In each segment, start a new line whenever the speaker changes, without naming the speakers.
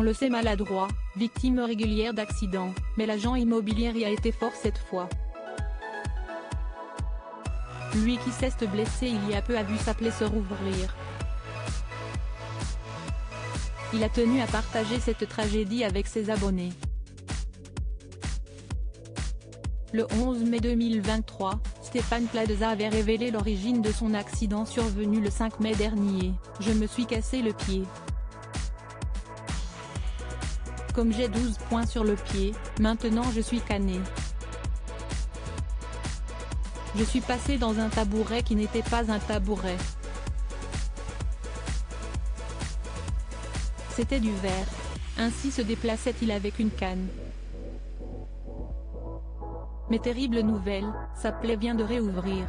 on le sait maladroit, victime régulière d'accidents, mais l'agent immobilier y a été fort cette fois. Lui qui s'est blessé il y a peu a vu sa plaie se rouvrir. Il a tenu à partager cette tragédie avec ses abonnés. Le 11 mai 2023, Stéphane Plaza avait révélé l'origine de son accident survenu le 5 mai dernier. « Je me suis cassé le pied. Comme j'ai 12 points sur le pied, maintenant je suis cané. Je suis passé dans un tabouret qui n'était pas un tabouret. C'était du verre. Ainsi se déplaçait-il avec une canne. Mais terrible nouvelle, sa plaie vient de réouvrir. »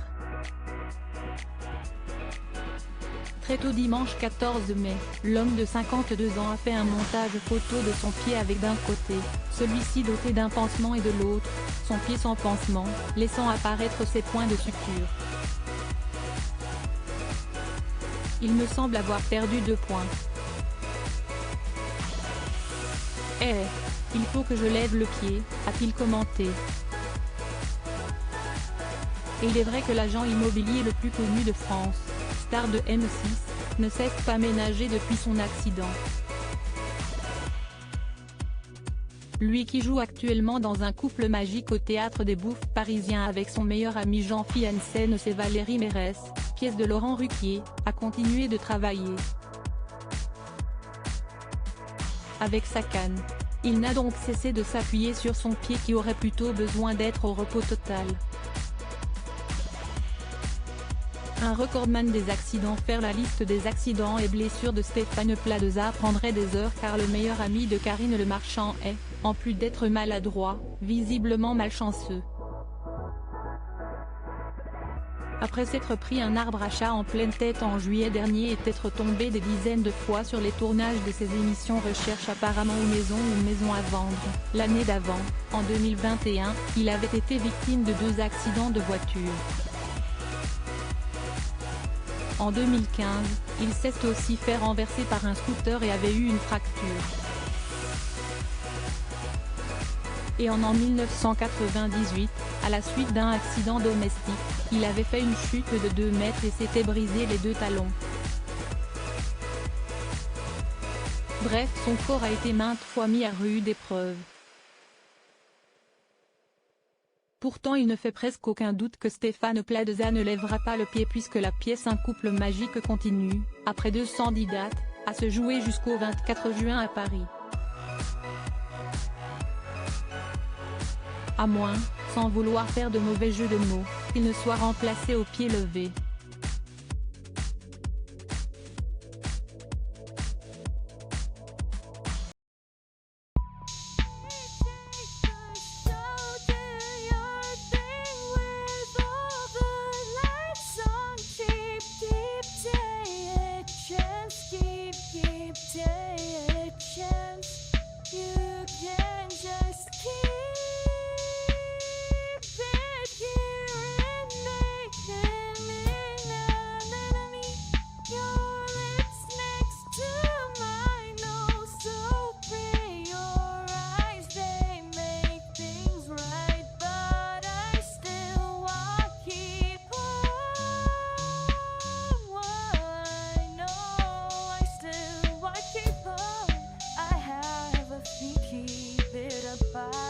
Très tôt dimanche 14 mai, l'homme de 52 ans a fait un montage photo de son pied avec d'un côté, celui-ci doté d'un pansement et de l'autre, son pied sans pansement, laissant apparaître ses points de suture. Il me semble avoir perdu 2 points. Il faut que je lève le pied, a-t-il commenté. Et il est vrai que l'agent immobilier le plus connu de France, star de M6, ne cesse pas ménager depuis son accident. Lui qui joue actuellement dans un couple magique au Théâtre des Bouffes parisien avec son meilleur ami Jean-Philippe Janssen et Valérie Mérès, pièce de Laurent Ruquier, a continué de travailler. Avec sa canne. Il n'a donc cessé de s'appuyer sur son pied qui aurait plutôt besoin d'être au repos total. Un recordman des accidents. Faire la liste des accidents et blessures de Stéphane Plaza prendrait des heures car le meilleur ami de Karine Le Marchand est, en plus d'être maladroit, visiblement malchanceux. Après s'être pris un arbre à chat en pleine tête en juillet dernier et être tombé des dizaines de fois sur les tournages de ses émissions Recherche apparemment ou Maison à vendre, l'année d'avant, en 2021, il avait été victime de 2 accidents de voiture. En 2015, il s'est aussi fait renverser par un scooter et avait eu une fracture. Et en 1998, à la suite d'un accident domestique, il avait fait une chute de 2 mètres et s'était brisé les 2 talons. Bref, son corps a été maintes fois mis à rude épreuve. Pourtant il ne fait presque aucun doute que Stéphane Plaza ne lèvera pas le pied puisque la pièce Un couple magique continue, après 210 dates, à se jouer jusqu'au 24 juin à Paris. À moins, sans vouloir faire de mauvais jeux de mots, qu'il ne soit remplacé au pied levé.
Keep it apart.